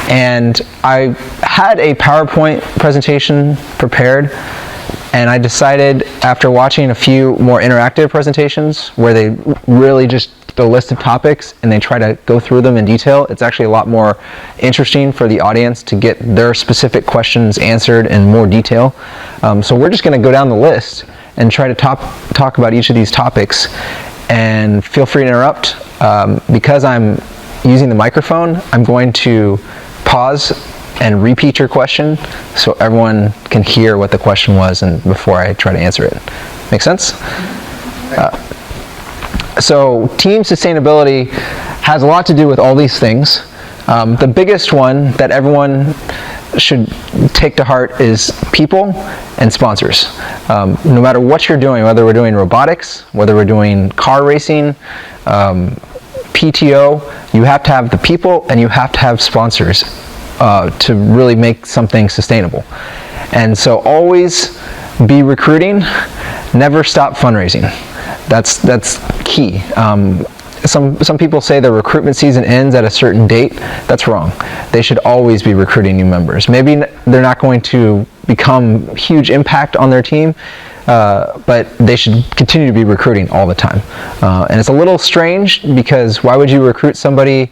And I had a PowerPoint presentation prepared, and I decided after watching a few more interactive presentations where they really just a list of topics and they try to go through them in detail, it's actually a lot more interesting for the audience to get their specific questions answered in more detail. So we're just going to go down the list and try to talk about each of these topics, and feel free to interrupt. Because I'm using the microphone, I'm going to pause and repeat your question so everyone can hear what the question was and before I try to answer it. Make sense? So team sustainability has a lot to do with all these things. The biggest one that everyone should take to heart is people and sponsors. No matter what you're doing, whether we're doing robotics, whether we're doing car racing, PTO, you have to have the people and you have to have sponsors to really make something sustainable. And so always be recruiting, never stop fundraising. That's key. Some people say the recruitment season ends at a certain date. That's wrong. They should always be recruiting new members. Maybe they're not going to become huge impact on their team, but they should continue to be recruiting all the time. And it's a little strange because why would you recruit somebody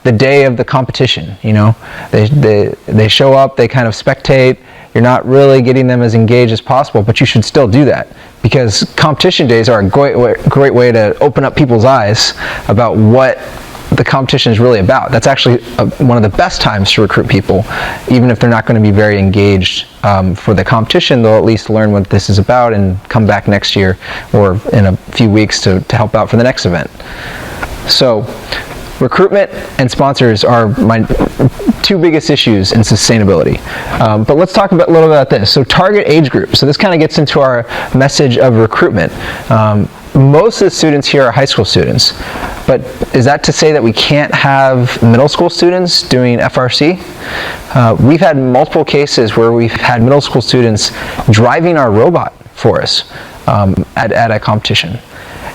the day of the competition? You know, they show up, they kind of spectate. You're not really getting them as engaged as possible, but you should still do that because competition days are a great way to open up people's eyes about what the competition is really about. That's actually one of the best times to recruit people. Even if they're not going to be very engaged for the competition, they'll at least learn what this is about and come back next year or in a few weeks to help out for the next event. So recruitment and sponsors are my two biggest issues in sustainability. But let's talk a little bit about this. So target age group. So this kind of gets into our message of recruitment. Most of the students here are high school students, but is that to say that we can't have middle school students doing FRC? We've had multiple cases where we've had middle school students driving our robot for us at a competition.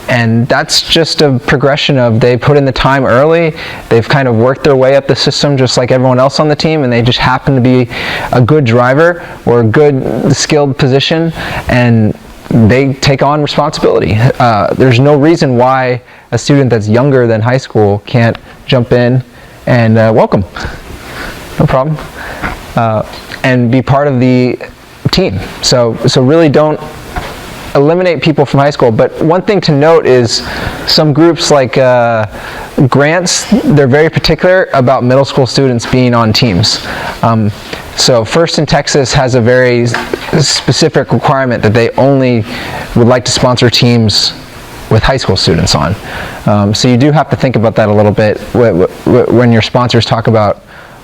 And that's just a progression of they put in the time early, they've kind of worked their way up the system just like everyone else on the team, and they just happen to be a good driver or a good skilled position, and they take on responsibility. There's no reason why a student that's younger than high school can't jump in and welcome, no problem, and be part of the team. So really don't eliminate people from high school. But one thing to note is some groups like grants, they're very particular about middle school students being on teams. So First in Texas has a very specific requirement that they only would like to sponsor teams with high school students on. So you do have to think about that a little bit when your sponsors talk about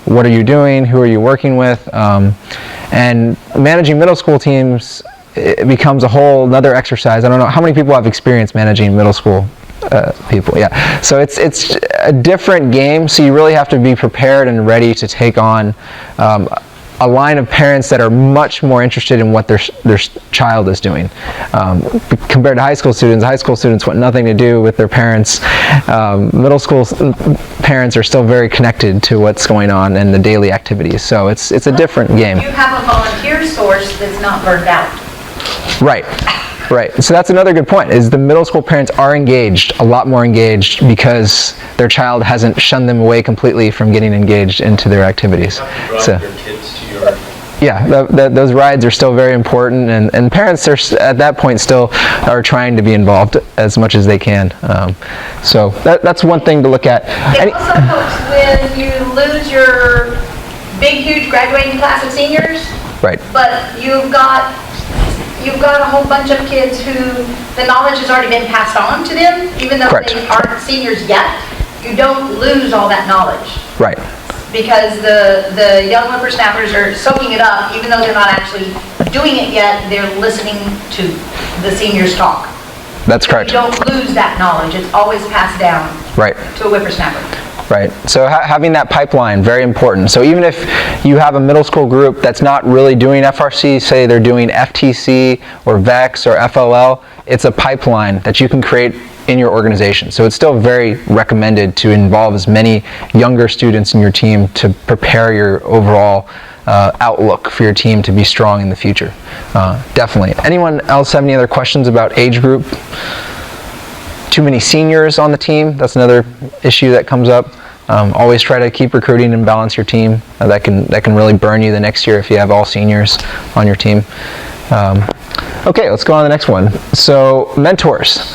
what are you doing, who are you working with, and managing middle school teams. It becomes a whole another exercise. I don't know how many people have experience managing middle school people. Yeah, so it's a different game. So you really have to be prepared and ready to take on a line of parents that are much more interested in what their child is doing. Compared to high school students want nothing to do with their parents. Middle school parents are still very connected to what's going on and the daily activities. So it's a different game. You have a volunteer source that's not burned out. Right. So that's another good point, is the middle school parents are engaged, a lot more engaged, because their child hasn't shunned them away completely from getting engaged into their activities. You have to drive your kids to your... Yeah, those rides are still very important, and parents are at that point still are trying to be involved as much as they can. So that's one thing to look at. It also helps when you lose your big, huge graduating class of seniors. Right. But you've got a whole bunch of kids who the knowledge has already been passed on to them, even though Correct. they aren't seniors yet. You don't lose all that knowledge. Right. Because the young whippersnappers are soaking it up, even though they're not actually doing it yet, they're listening to the seniors talk. That's correct. You don't lose that knowledge. It's always passed down Right. to a whippersnapper. Right. So having that pipeline, very important. So even if you have a middle school group that's not really doing FRC, say they're doing FTC or VEX or FLL, it's a pipeline that you can create in your organization. So it's still very recommended to involve as many younger students in your team to prepare your overall outlook for your team to be strong in the future. Definitely. Anyone else have any other questions about age group? Too many seniors on the team, that's another issue that comes up. Always try to keep recruiting and balance your team. That can really burn you the next year if you have all seniors on your team. Okay, let's go on to the next one. So mentors.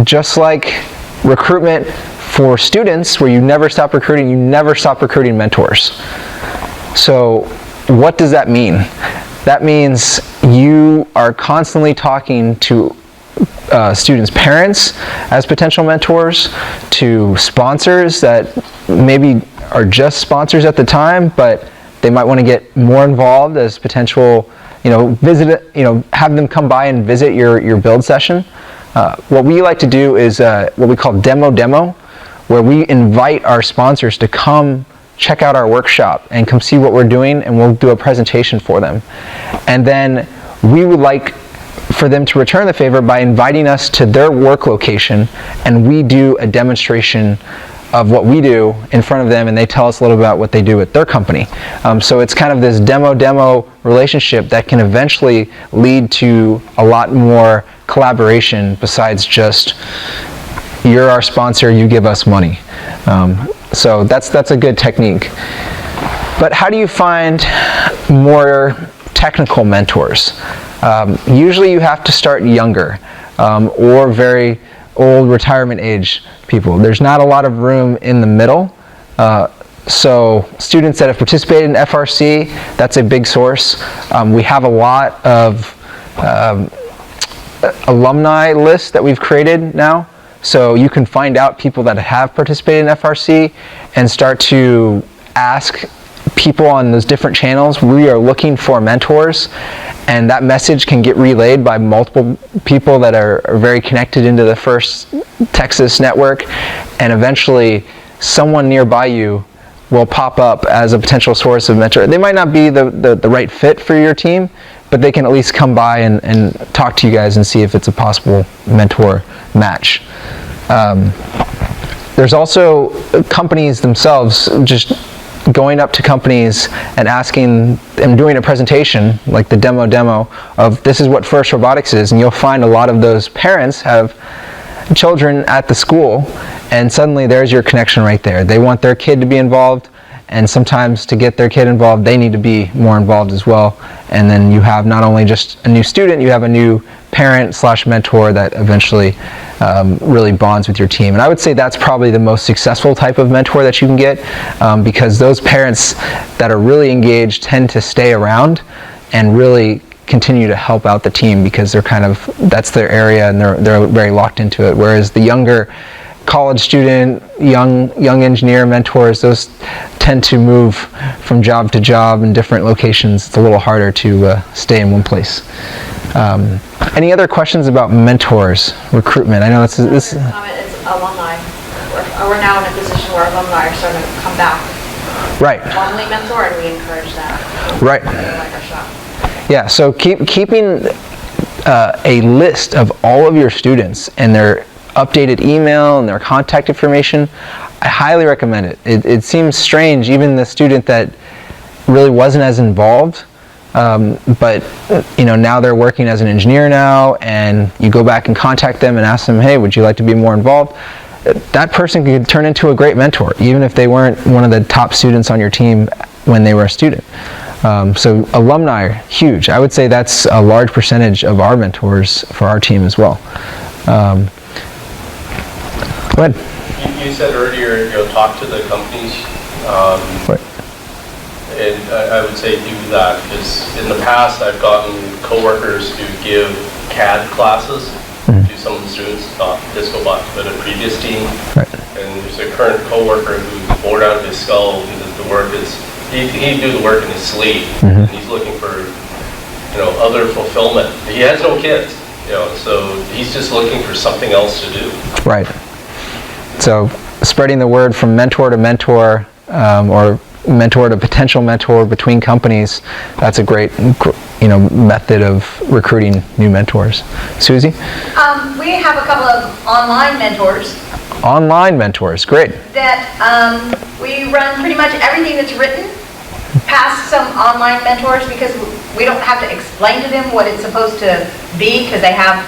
Just like recruitment for students, where you never stop recruiting, you never stop recruiting mentors. So what does that mean? That means you are constantly talking to students' parents as potential mentors, to sponsors that maybe are just sponsors at the time, but they might want to get more involved as potential, have them come by and visit your build session. What we like to do is what we call demo, where we invite our sponsors to come check out our workshop and come see what we're doing, and we'll do a presentation for them. And then we would like for them to return the favor by inviting us to their work location, and we do a demonstration of what we do in front of them, and they tell us a little about what they do at their company. So it's kind of this demo relationship that can eventually lead to a lot more collaboration besides just, you're our sponsor, you give us money. So that's a good technique. But how do you find more technical mentors? Usually you have to start younger, or very old retirement age people. There's not a lot of room in the middle. So students that have participated in FRC, that's a big source. We have a lot of alumni lists that we've created now. So you can find out people that have participated in FRC and start to ask people on those different channels, we are looking for mentors, and that message can get relayed by multiple people that are very connected into the First Texas network, and eventually someone nearby you will pop up as a potential source of mentor. They might not be the right fit for your team, but they can at least come by and talk to you guys and see if it's a possible mentor match. There's also companies themselves just going up to companies and asking and doing a presentation, like the demo of this is what FIRST Robotics is, and you'll find a lot of those parents have children at the school, and suddenly there's your connection right there. They want their kid to be involved, and sometimes to get their kid involved, they need to be more involved as well. And then you have not only just a new student, you have a new parent/mentor that eventually really bonds with your team. And I would say that's probably the most successful type of mentor that you can get, because those parents that are really engaged tend to stay around and really continue to help out the team, because they're that's their area and they're very locked into it. Whereas the younger college student, young engineer mentors, those tend to move from job to job in different locations. It's a little harder to stay in one place. Any other questions about mentors, recruitment? I know this is comment is alumni. We're now in a position where alumni are starting to come back. Right. Formally mentor, and we encourage that. Right. Like our shop. Yeah. So keeping a list of all of your students and their updated email and their contact information, I highly recommend it. It seems strange, even the student that really wasn't as involved, but now they're working as an engineer now, and you go back and contact them and ask them, hey, would you like to be more involved? That person could turn into a great mentor, even if they weren't one of the top students on your team when they were a student. So alumni are huge. I would say that's a large percentage of our mentors for our team as well. Go ahead. You said earlier, talk to the companies. Right. And I would say do that, because in the past I've gotten coworkers to give CAD classes to some of the students, not Discobot, but a previous team. Right. And there's a current coworker who's bored out of his skull because the work is, he'd do the work in his sleep, and he's looking for, other fulfillment. He has no kids, so he's just looking for something else to do. Right. So spreading the word from mentor to mentor, or mentor to potential mentor between companies, that's a great method of recruiting new mentors. Susie? We have a couple of online mentors Online mentors, great. that we run pretty much everything that's written past some online mentors because we don't have to explain to them what it's supposed to be because they have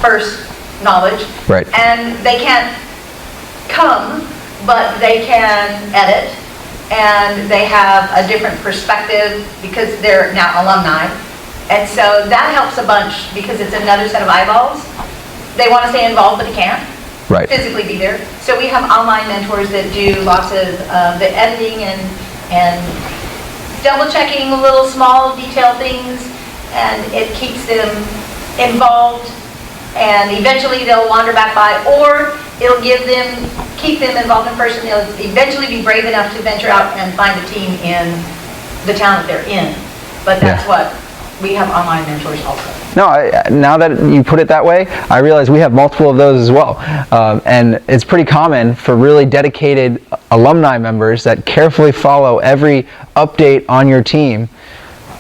first knowledge. Right. And they can't come, but they can edit, and they have a different perspective because they're now alumni. And so that helps a bunch because it's another set of eyeballs. They want to stay involved, but they can't Right. physically be there. So we have online mentors that do lots of the editing and double checking little small detail things, and it keeps them involved, and eventually they'll wander back by, or it'll keep them involved in person. They'll eventually be brave enough to venture out and find a team in the town that they're in. But that's what we have online mentors also. No, now that you put it that way, I realize we have multiple of those as well. And it's pretty common for really dedicated alumni members that carefully follow every update on your team.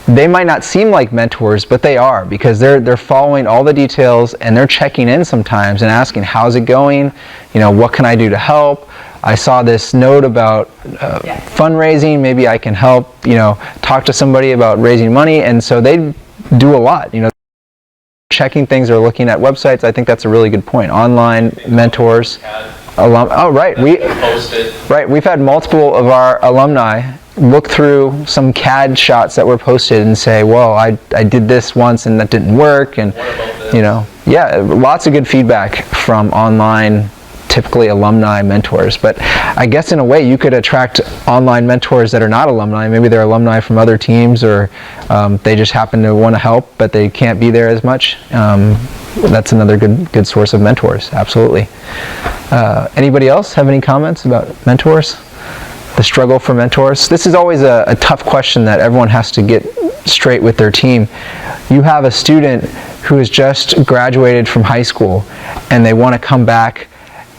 They might not seem like mentors, but they are, because they're following all the details and they're checking in sometimes and asking, how's it going? What can I do to help? I saw this note about fundraising, maybe I can help, talk to somebody about raising money. And so they do a lot, checking things or looking at websites. I think that's a really good point. Online mentors, right. We've had multiple of our alumni look through some CAD shots that were posted and say, well, I did this once and that didn't work. And, lots of good feedback from online, typically alumni mentors. But I guess in a way you could attract online mentors that are not alumni. Maybe they're alumni from other teams, or they just happen to want to help but they can't be there as much. That's another good source of mentors, absolutely. Anybody else have any comments about mentors? The struggle for mentors? This is always a tough question that everyone has to get straight with their team. You have a student who has just graduated from high school and they want to come back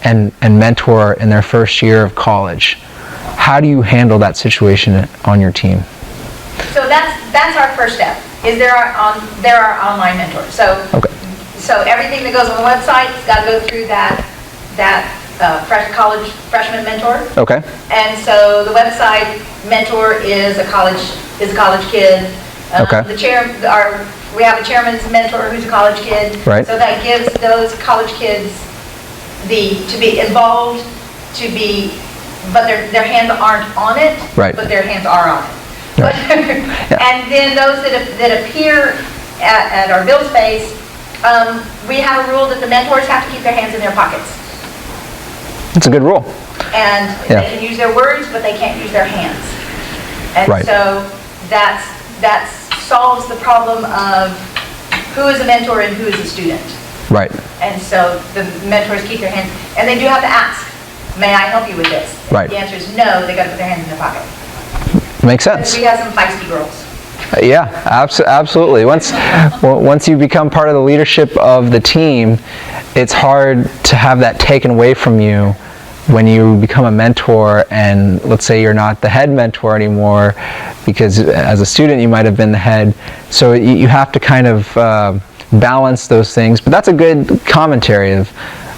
and mentor in their first year of college. How do you handle that situation on your team? So that's our first step, is there are online mentors. So everything that goes on the website has got to go through that college freshman mentor. Okay. And so the website mentor is a college kid. Okay. We have a chairman's mentor who's a college kid. Right. So that gives those college kids to be involved, but their hands aren't on it. Right. But their hands are on it. Right. Yeah. And then those that appear at our build space, we have a rule that the mentors have to keep their hands in their pockets. That's a good rule. And they can use their words, but they can't use their hands. And so that solves the problem of who is a mentor and who is a student. Right. And so the mentors keep their hands, and they do have to ask, may I help you with this? Right. If the answer is no, they got to put their hands in their pocket. Makes sense. We got some feisty girls. Yeah, absolutely. Once you become part of the leadership of the team, it's hard to have that taken away from you when you become a mentor, and let's say you're not the head mentor anymore, because as a student you might have been the head. So you have to kind of balance those things. But that's a good commentary of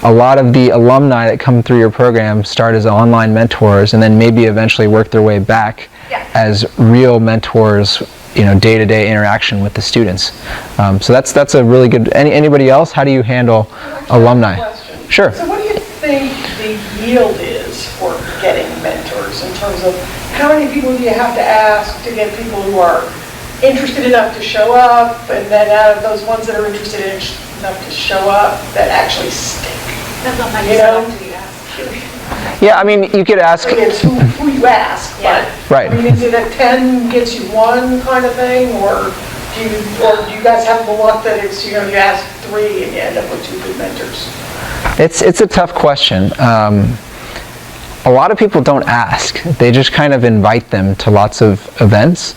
a lot of the alumni that come through your program start as online mentors and then maybe eventually work their way back as real mentors, day-to-day interaction with the students. So that's a really good. Anybody else? How do you handle alumni? Sure. So what do you think the yield is for getting mentors in terms of how many people do you have to ask to get people who are interested enough to show up, and then out of those ones that are interested enough to show up that actually stick? Depends on how you You set know? up to you ask. Yeah, I mean, you could ask. It's who you ask, but Right. I mean, is it a 10 gets you one kind of thing, or do you guys have the luck that it's you ask 3 and you end up with 2 good mentors? It's a tough question. A lot of people don't ask. They just kind of invite them to lots of events.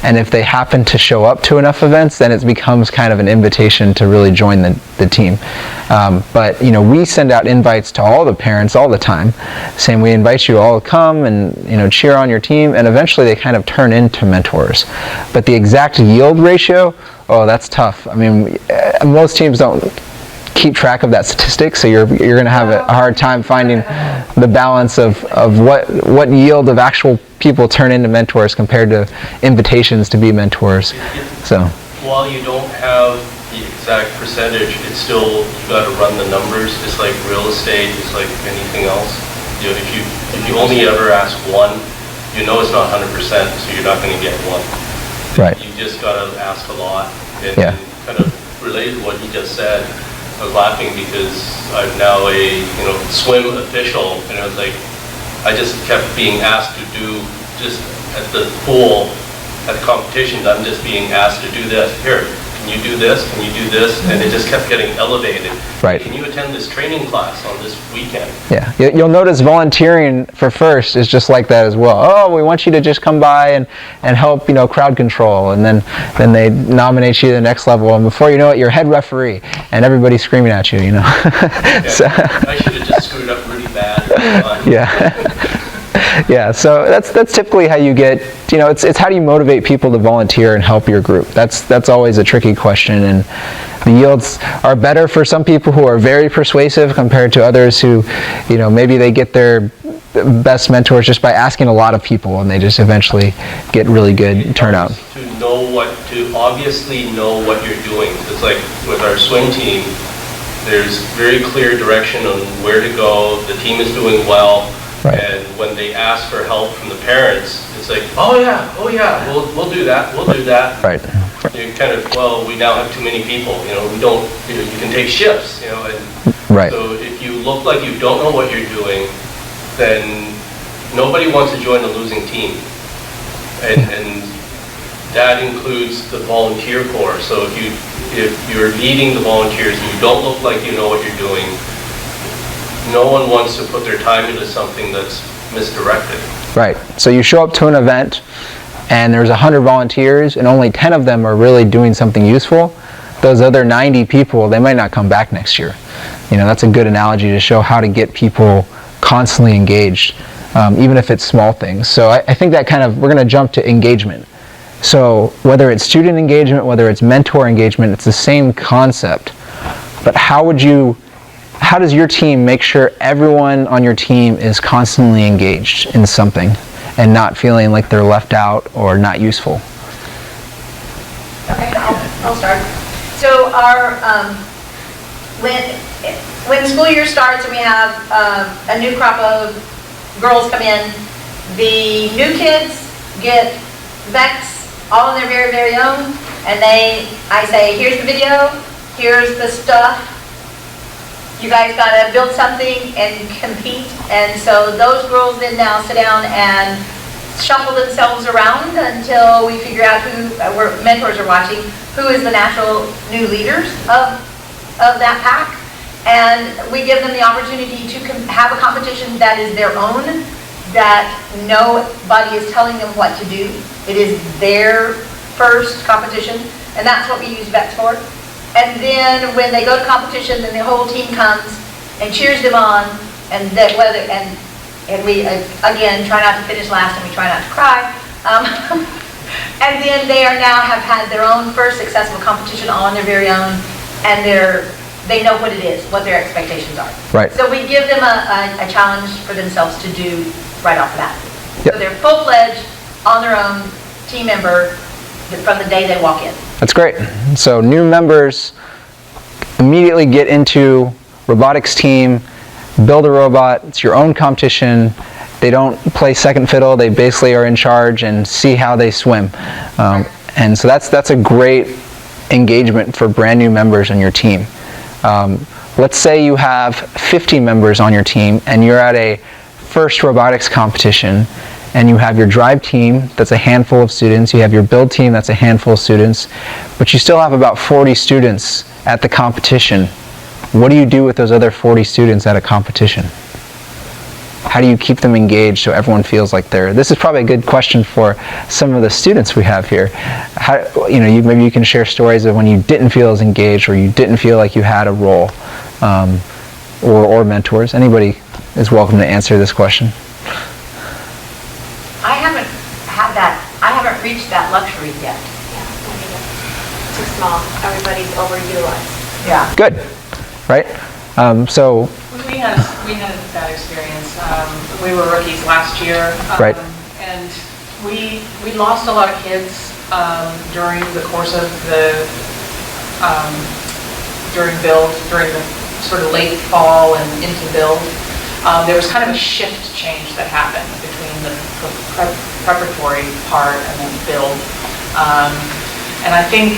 And if they happen to show up to enough events, then it becomes kind of an invitation to really join the team. But we send out invites to all the parents all the time, saying we invite you all to come and cheer on your team, and eventually they kind of turn into mentors. But the exact yield ratio, oh, that's tough. I mean, most teams don't keep track of that statistic, so you're going to have a hard time finding the balance of what yield of actual people turn into mentors compared to invitations to be mentors. So while you don't have the exact percentage, it's still, you got to run the numbers. It's like real estate, it's like anything else. If you only ever ask one, it's not 100%, so you're not going to get one. Right. You just got to ask a lot. And kind of related to what you just said, I was laughing because I'm now a swim official, and I was like, I just kept being asked to do, just at the pool, at the competitions, I'm just being asked to do this. Here, can you do this? Can you do this? And it just kept getting elevated. Right. Can you attend this training class on this weekend? Yeah, you'll notice volunteering for FIRST is just like that as well. Oh, we want you to just come by and help, crowd control, and then they nominate you to the next level, and before you know it, you're head referee, and everybody's screaming at you, Yeah, So, I should have just screwed up really bad. Yeah, so that's typically how you get, it's how do you motivate people to volunteer and help your group. That's always a tricky question, and the yields are better for some people who are very persuasive compared to others who, maybe they get their best mentors just by asking a lot of people, and they just eventually get really good turnout. To obviously know what you're doing. It's like with our swim team, there's very clear direction on where to go. The team is doing well. Right. And when they ask for help from the parents, it's like, oh yeah, we'll do that, we'll do that. Right. You kind of, well, we now have too many people, we don't, you can take shifts, and Right. so if you look like you don't know what you're doing, then nobody wants to join a losing team. And that includes the volunteer corps. So if you're leading the volunteers and you don't look like you know what you're doing, no one wants to put their time into something that's misdirected. Right. So you show up to an event and there's 100 volunteers and only 10 of them are really doing something useful. Those other 90 people, they might not come back next year. That's a good analogy to show how to get people constantly engaged, even if it's small things. So I think that we're going to jump to engagement. So whether it's student engagement, whether it's mentor engagement, it's the same concept. But how does your team make sure everyone on your team is constantly engaged in something and not feeling like they're left out or not useful? Okay, I'll start. So when the school year starts and we have a new crop of girls come in, the new kids get VEX all in their very, very own, and I say, here's the video, here's the stuff, you guys gotta build something and compete. And so those girls then now sit down and shuffle themselves around until we figure out who, mentors are watching, who is the natural new leaders of that pack. And we give them the opportunity to have a competition that is their own, that nobody is telling them what to do. It is their first competition, and that's what we use VEX for. And then when they go to competition, then the whole team comes and cheers them on, and we again try not to finish last, and we try not to cry. And then they have had their own first successful competition all on their very own, and they know what it is, what their expectations are. Right. So we give them a challenge for themselves to do right off the bat. Yep. So they're full-fledged, on their own, team member from the day they walk in. That's great. So new members immediately get into robotics team, build a robot. It's your own competition. They don't play second fiddle. They basically are in charge and see how they swim. And so that's a great engagement for brand new members on your team. Let's say you have 50 members on your team and you're at a FIRST robotics competition, and you have your drive team that's a handful of students, you have your build team that's a handful of students, but you still have about 40 students at the competition. What do you do with those other 40 students at a competition? How do you keep them engaged so everyone feels like they're, this is probably a good question for some of the students we have here. How, maybe you can share stories of when you didn't feel as engaged or you didn't feel like you had a role, or mentors. Anybody is welcome to answer this question. I haven't had that, I haven't reached that luxury yet. Too small. Everybody's overutilized. Yeah. Good, right? So, We had that experience. We were rookies last year. Right. And we lost a lot of kids during the course of during the sort of late fall and into build. There was kind of a shift change that happened between the preparatory part and then build. And I think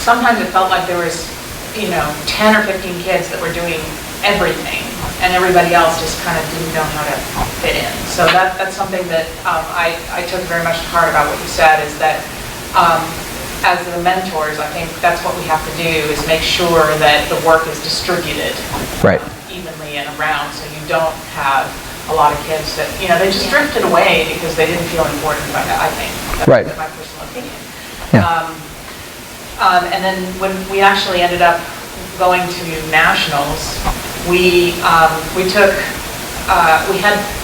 sometimes it felt like there was, 10 or 15 kids that were doing everything, and everybody else just kind of didn't know how to fit in. So that's something that I took very much to heart about what you said, is that as the mentors, I think that's what we have to do, is make sure that the work is distributed right. evenly and around, so you don't have a lot of kids that, they just drifted away because they didn't feel important, I think. That's Right. my personal opinion. Yeah. And then when we actually ended up going to nationals, we had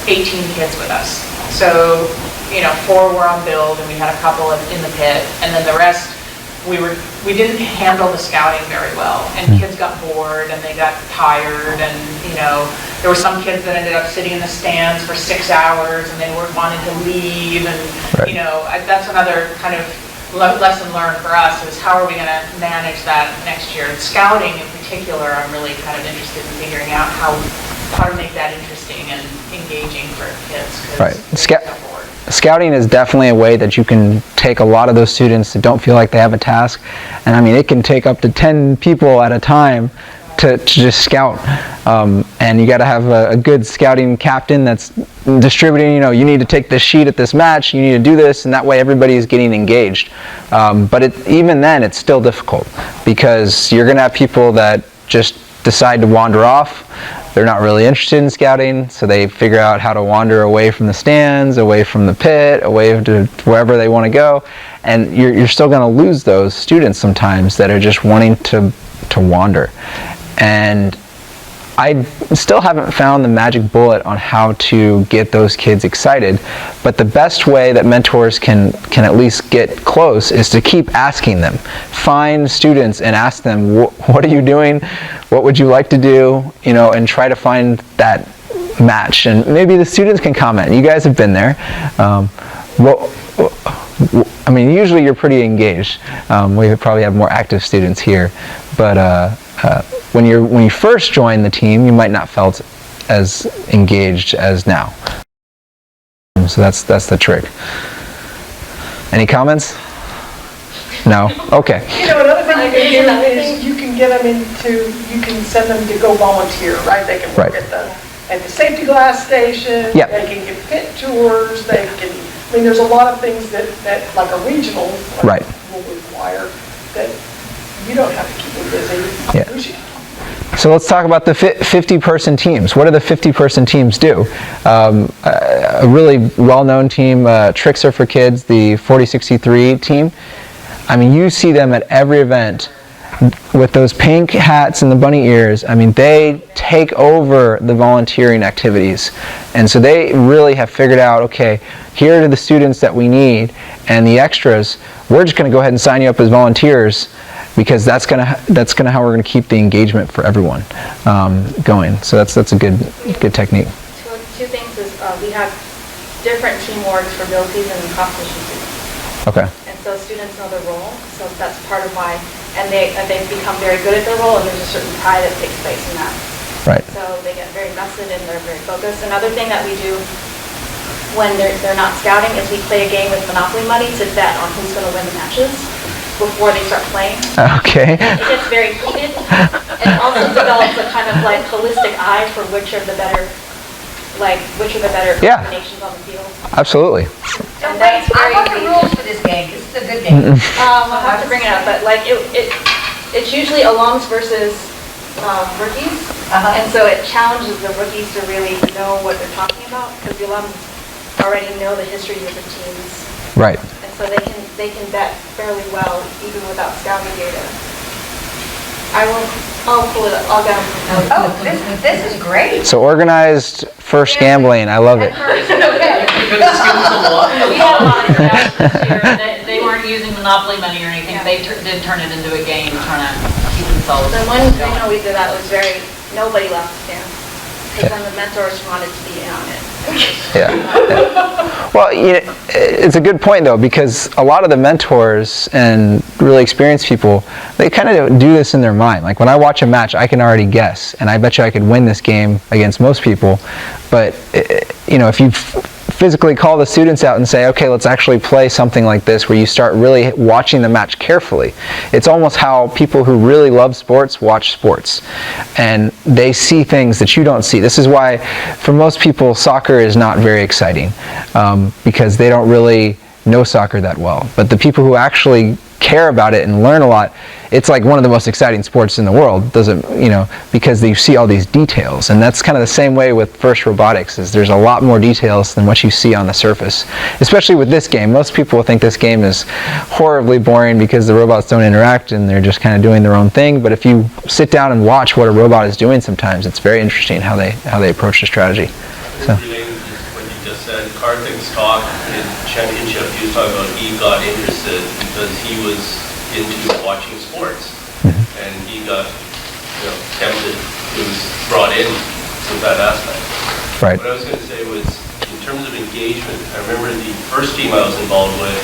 18 kids with us. So, 4 were on build, and we had a couple in the pit, and then the rest, we didn't handle the scouting very well, and kids got bored and they got tired, and there were some kids that ended up sitting in the stands for 6 hours and they weren't wanting to leave, and Right. that's another kind of lesson learned for us, is how are we going to manage that next year. Scouting in particular, I'm really kind of interested in figuring out how to make that interesting and engaging for kids. Right. They get bored. Scouting is definitely a way that you can take a lot of those students that don't feel like they have a task, and I mean, it can take up to 10 people at a time to just scout, and you got to have a good scouting captain that's distributing, you need to take this sheet at this match, you need to do this, and that way everybody is getting engaged. But even then, it's still difficult, because you're going to have people that just decide to wander off. They're not really interested in scouting, so they figure out how to wander away from the stands, away from the pit, away to wherever they want to go, and you're still going to lose those students sometimes that are just wanting to wander. And I still haven't found the magic bullet on how to get those kids excited, but the best way that mentors can at least get close is to keep asking them. Find students and ask them, what are you doing? What would you like to do? And try to find that match. And maybe the students can comment. You guys have been there. Usually you're pretty engaged. We probably have more active students here, but when you first join the team, you might not felt as engaged as now. So that's the trick. Any comments? No? Okay. Another thing you can do is you can send them to go volunteer, right? They can work Right. at the safety glass station. Yep. They can get pit tours. They can. There's a lot of things that like a regional Right. will require that you don't have to keep them busy. Yeah. We should. So let's talk about the 50-person teams. What do the 50-person teams do? A really well-known team, Tricks Are for Kids, the 4063 team. You see them at every event with those pink hats and the bunny ears. They take over the volunteering activities. And so they really have figured out, okay, here are the students that we need, and the extras, we're just going to go ahead and sign you up as volunteers, because that's gonna how we're gonna keep the engagement for everyone going. So that's a good technique. Two things is we have different team orgs for build season and competition season. Okay. And so students know their role, so that's part of why, and they become very good at their role, and there's a certain pride that takes place in that. Right. So they get very vested and they're very focused. Another thing that we do when they're not scouting is we play a game with Monopoly money to bet on who's going to win the matches before they start playing. Okay. It gets very heated, and it also develops a kind of holistic eye for which are the better Yeah. combinations on the field. Absolutely. So And wait, that's I very want the engaging. rules for this game. This is a good game. I'll have to bring it up, but it's usually alums versus rookies, and so it challenges the rookies to really know what they're talking about, because the alums already know the history of the teams, Right. and so they can vet fairly well even without scouting data. I'll pull it up, I'll get them. Oh, this is great. So organized first gambling, I love it. Okay. Because the students will walk. We had a lot of discussions here. They weren't using Monopoly money or anything. They did turn it into a game, trying to keep themselves The one thing going. we did that was nobody left the stand, because then the mentors wanted to be in on it. Yeah. Well, it's a good point though, because a lot of the mentors and really experienced people, they kind of do this in their mind. Like when I watch a match, I can already guess, and I bet you I could win this game against most people. But if you physically call the students out and say, okay, let's actually play something like this where you start really watching the match carefully. It's almost how people who really love sports watch sports, and they see things that you don't see. This is why for most people soccer is not very exciting, because they don't really know soccer that well. But the people who actually care about it and learn a lot, it's like one of the most exciting sports in the world, because you see all these details. And that's kind of the same way with FIRST Robotics, is there's a lot more details than what you see on the surface. Especially with this game. Most people think this game is horribly boring because the robots don't interact and they're just kind of doing their own thing. But if you sit down and watch what a robot is doing sometimes, it's very interesting how they approach the strategy. So. Relating to what you just said, Karthik's talk in championship, he was talking about he got interested because he was into watching sports, and he got tempted, he was brought in with that aspect. Right. What I was going to say was, in terms of engagement, I remember the first team I was involved with,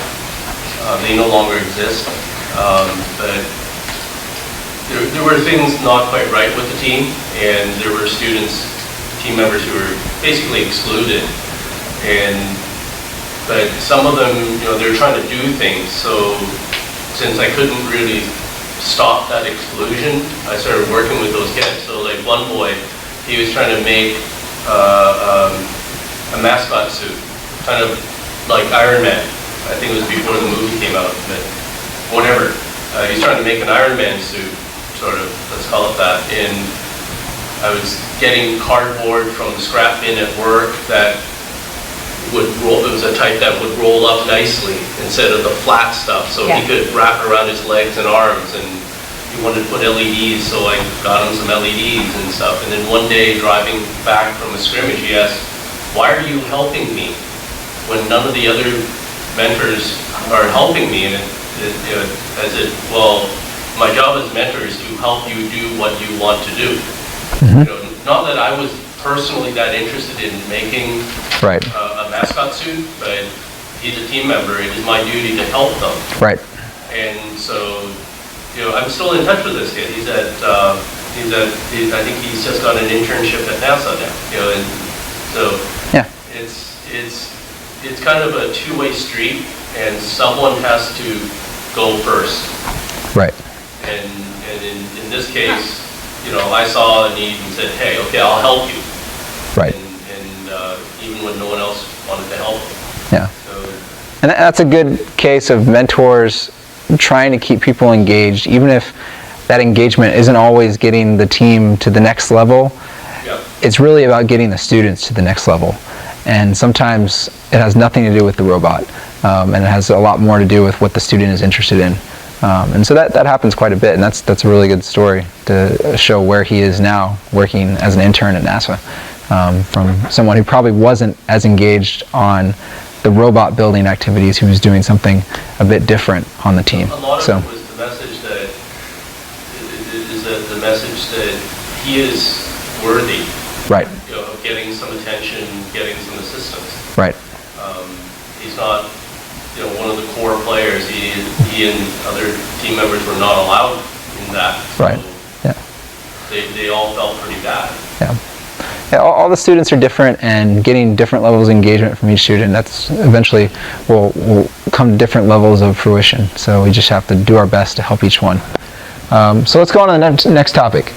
they no longer exist, but there were things not quite right with the team, and there were team members who were basically excluded, but some of them, they were trying to do things, so since I couldn't really stop that exclusion, I started working with those kids. So like one boy, he was trying to make a mascot suit, kind of like Iron Man. I think it was before the movie came out, but whatever. He's trying to make an Iron Man suit, sort of, let's call it that. And I was getting cardboard from the scrap bin at work that would roll, it was a type that would roll up nicely instead of the flat stuff, so he could wrap it around his legs and arms, and he wanted to put LEDs, so I got him some LEDs and stuff. And then one day driving back from a scrimmage, he asked, why are you helping me when none of the other mentors are helping me? And I said, well, my job as mentor is to help you do what you want to do. Not that I was personally that interested in making a mascot suit, but he's a team member. It is my duty to help them. Right. And so, I'm still in touch with this kid. I think he's just got an internship at NASA now. And so it's kind of a two-way street, and someone has to go first. Right. And in this case, I saw a need and said, hey, okay, I'll help you. Right. And even when no one else wanted to help. Yeah. So, and that's a good case of mentors trying to keep people engaged, even if that engagement isn't always getting the team to the next level. yeah. It's really about getting the students to the next level. And sometimes it has nothing to do with the robot, and it has a lot more to do with what the student is interested in. And so that happens quite a bit, and that's a really good story to show where he is now, working as an intern at NASA, from someone who probably wasn't as engaged on the robot building activities, who was doing something a bit different on the team. A lot of it was the message that he is worthy. Right. Of getting some attention, getting some assistance. Right. He's not, one of the core players. He and other team members were not allowed in that. So right. Yeah. They all felt pretty bad. Yeah. Yeah, all the students are different, and getting different levels of engagement from each student, that's eventually will come to different levels of fruition. So we just have to do our best to help each one. So let's go on to the next topic.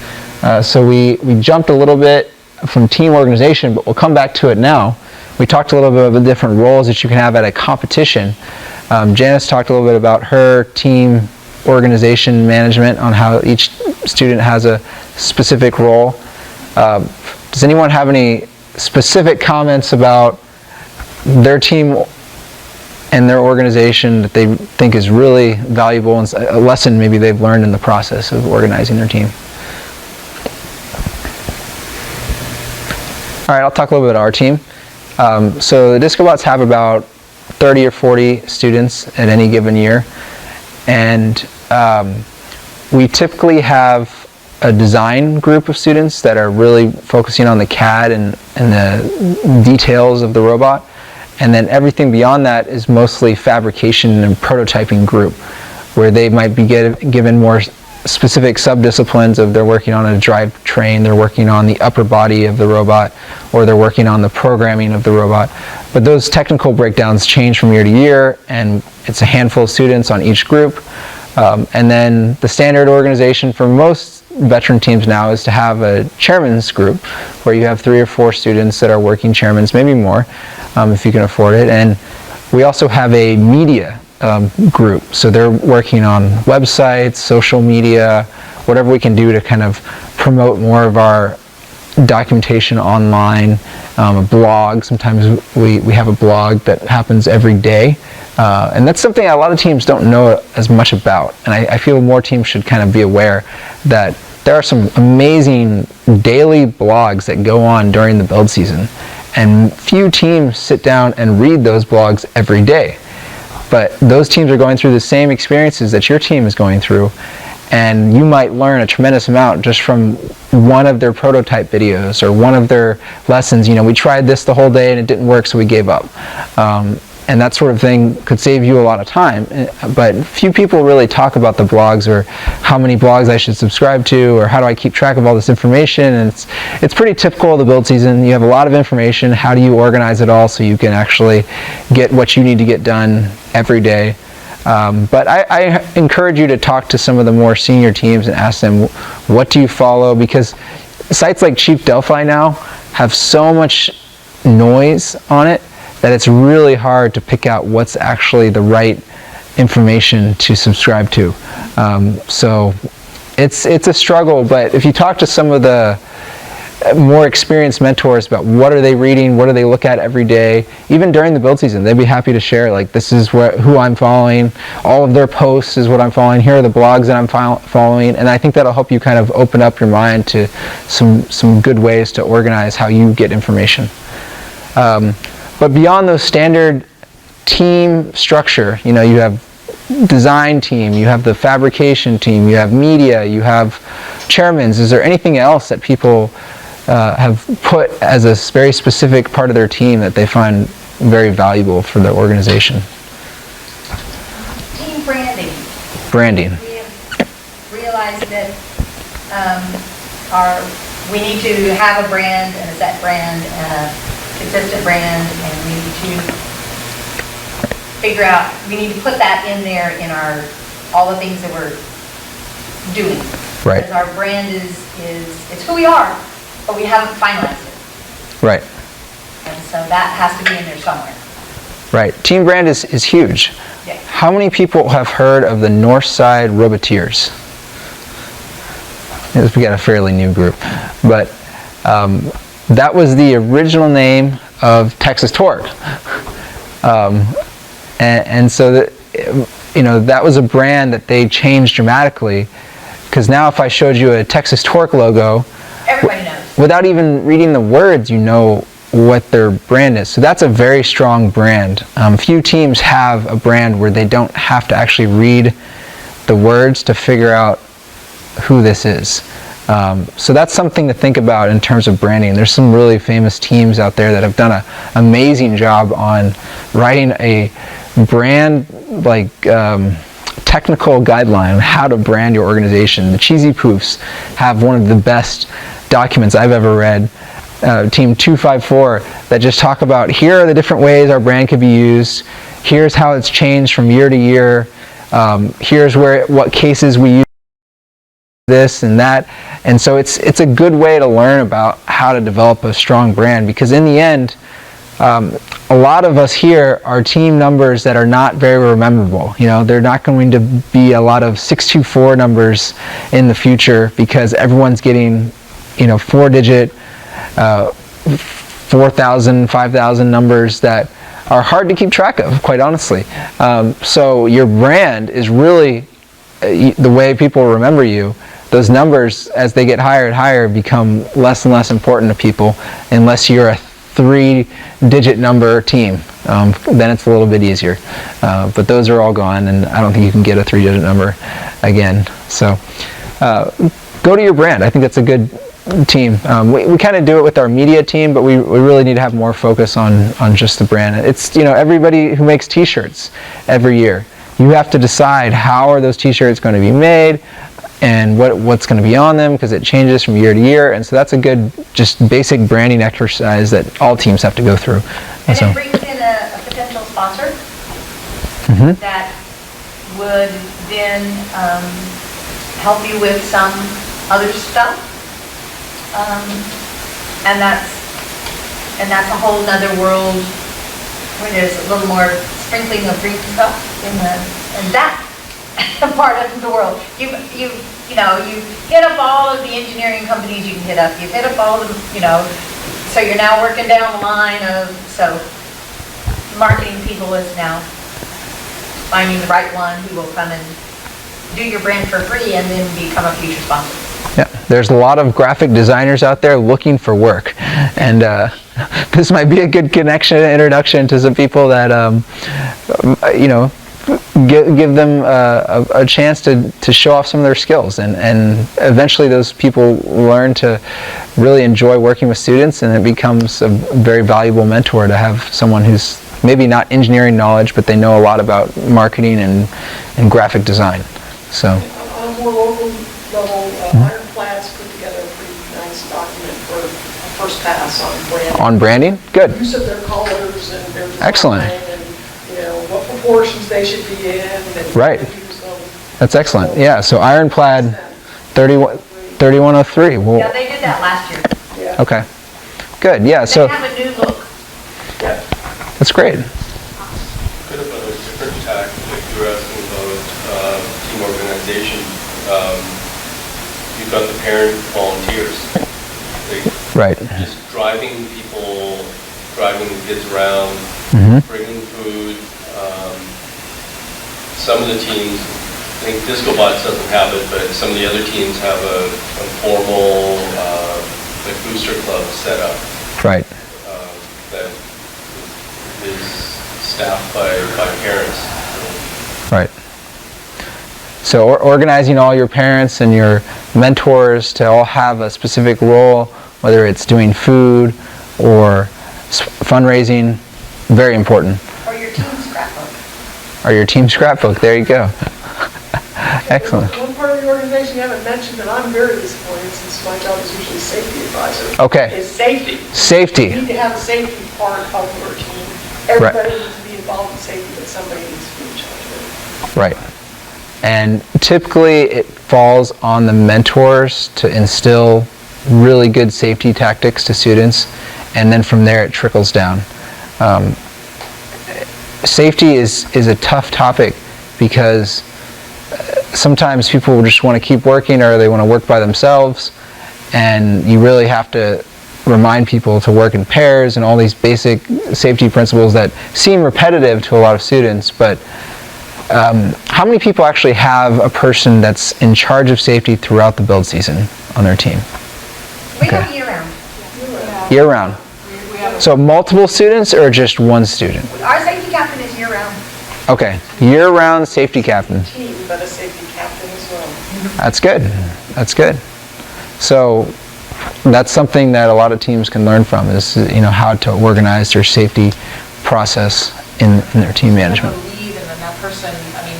So we jumped a little bit from team organization, but we'll come back to it now. We talked a little bit about the different roles that you can have at a competition. Janice talked a little bit about her team organization management, on how each student has a specific role. Does anyone have any specific comments about their team and their organization that they think is really valuable and a lesson maybe they've learned in the process of organizing their team. All right, I'll talk a little bit about our team. So the Discobots have about 30 or 40 students at any given year, and we typically have a design group of students that are really focusing on the CAD and the details of the robot, and then everything beyond that is mostly fabrication and prototyping group, where they might be given more specific subdisciplines of they're working on a drivetrain, they're working on the upper body of the robot, or they're working on the programming of the robot. But those technical breakdowns change from year to year, and it's a handful of students on each group. And then the standard organization for most veteran teams now is to have a chairman's group, where you have 3 or 4 students that are working chairmans, maybe more, if you can afford it. And we also have a media group, so they're working on websites, social media, whatever we can do to kind of promote more of our documentation online, a blog. Sometimes we have a blog that happens every day, and that's something a lot of teams don't know as much about, and I feel more teams should kind of be aware that there are some amazing daily blogs that go on during the build season, and few teams sit down and read those blogs every day. But those teams are going through the same experiences that your team is going through, and you might learn a tremendous amount just from one of their prototype videos or one of their lessons. You know, we tried this the whole day and it didn't work, so we gave up. And that sort of thing could save you a lot of time. But few people really talk about the blogs, or how many blogs I should subscribe to, or how do I keep track of all this information. And it's pretty typical of the build season. You have a lot of information. How do you organize it all so you can actually get what you need to get done every day? But I encourage you to talk to some of the more senior teams and ask them, what do you follow? Because sites like Chief Delphi now have so much noise on it that it's really hard to pick out what's actually the right information to subscribe to. So it's a struggle, but if you talk to some of the more experienced mentors about what are they reading, what do they look at every day, even during the build season, they'd be happy to share, like, this is who I'm following, all of their posts is what I'm following, here are the blogs that I'm following, and I think that'll help you kind of open up your mind to some good ways to organize how you get information. But beyond those standard team structure, you know, you have design team, you have the fabrication team, you have media, you have chairmans. Is there anything else that people have put as a very specific part of their team that they find very valuable for their organization? Team branding. Branding. We have realized that we need to have a brand, and a set brand, and a consistent brand, and we need to figure out, we need to put that in there in all the things that we're doing. Right. Because our brand it's who we are, but we haven't finalized it. Right. And so that has to be in there somewhere. Right. Team brand is huge. Yeah. How many people have heard of the Northside Roboteers? Yes, we got a fairly new group, but that was the original name of Texas Torque, and so that was a brand that they changed dramatically. Because now, if I showed you a Texas Torque logo, everybody knows. Without even reading the words, you know what their brand is. So that's a very strong brand. Few teams have a brand where they don't have to actually read the words to figure out who this is. So that's something to think about in terms of branding. There's some really famous teams out there that have done an amazing job on writing a brand, technical guideline on how to brand your organization. The Cheesy Poofs have one of the best documents I've ever read, Team 254, that just talk about, here are the different ways our brand could be used, here's how it's changed from year to year, here's what cases we use this and that. And so it's a good way to learn about how to develop a strong brand, because in the end, a lot of us here are team numbers that are not very memorable. You know, they're not going to be a lot of 624 numbers in the future, because everyone's getting, 4-digit 4,000, 5,000 numbers that are hard to keep track of, quite honestly. So your brand is really the way people remember you. Those numbers, as they get higher and higher, become less and less important to people unless you're a 3-digit number team. Then it's a little bit easier. But those are all gone, and I don't think you can get a 3-digit number again. So go to your brand. I think that's a good team. We kind of do it with our media team, but we really need to have more focus on just the brand. It's, everybody who makes t-shirts every year, you have to decide how are those t-shirts going to be made and what's going to be on them, because it changes from year to year. And so that's a good, just basic branding exercise that all teams have to go through. And it brings in a potential sponsor that would then help you with some other stuff. And that's a whole nother world where there's a little more sprinkling of green stuff in that part of the world. You hit up all of the engineering companies you can hit up. You've hit up all of them, so you're now working down the line of, so marketing people is now finding the right one who will come and do your brand for free and then become a future sponsor. Yeah, there's a lot of graphic designers out there looking for work, and this might be a good connection and introduction to some people that give them a chance to show off some of their skills, and eventually those people learn to really enjoy working with students, and it becomes a very valuable mentor to have someone who's maybe not engineering knowledge, but they know a lot about marketing and graphic design. So On a more local level, Ironclad's put together a pretty nice document for a first pass on branding. on branding, good, Use of their colors and their design. Excellent. And, what proportions they should be in. And Right. use them. that's excellent. Yeah, so Ironclad 3103. Well, Yeah, they did that last year. Yeah. okay, good. Yeah, They so have a new look. Yeah. that's great. Bit of a different tack, like you were asking about team organization. You've got the parent volunteers. Right. Just driving the kids around, bringing food. Some of the teams, I think Disco Bots doesn't have it, but some of the other teams have a formal like booster club set up Right. that is staffed by parents. Right. So organizing all your parents and your mentors to all have a specific role, whether it's doing food or fundraising, very important. Or your team scrapbook. Or your team scrapbook, there you go. Excellent. One part of the organization you haven't mentioned that I'm very disappointed, since my job is usually safety advisor. Okay. Is safety. You Safety. need to have a safety part of your team. Everybody needs to be involved in safety, but somebody needs to be in charge of it. Right. And typically it falls on the mentors to instill really good safety tactics to students, and then from there it trickles down. Safety is a tough topic because sometimes people just want to keep working, or they want to work by themselves, and you really have to remind people to work in pairs and all these basic safety principles that seem repetitive to a lot of students. But how many people actually have a person that's in charge of safety throughout the build season on their team? We Okay. go year-round. Year round. We have So multiple students or just one student? Our safety captain is year-round. Okay, year round safety captain. Team, but a safety captain as well. That's good. That's good. So that's something that a lot of teams can learn from, is how to organize their safety process in their team management. We have a lead, and then that person,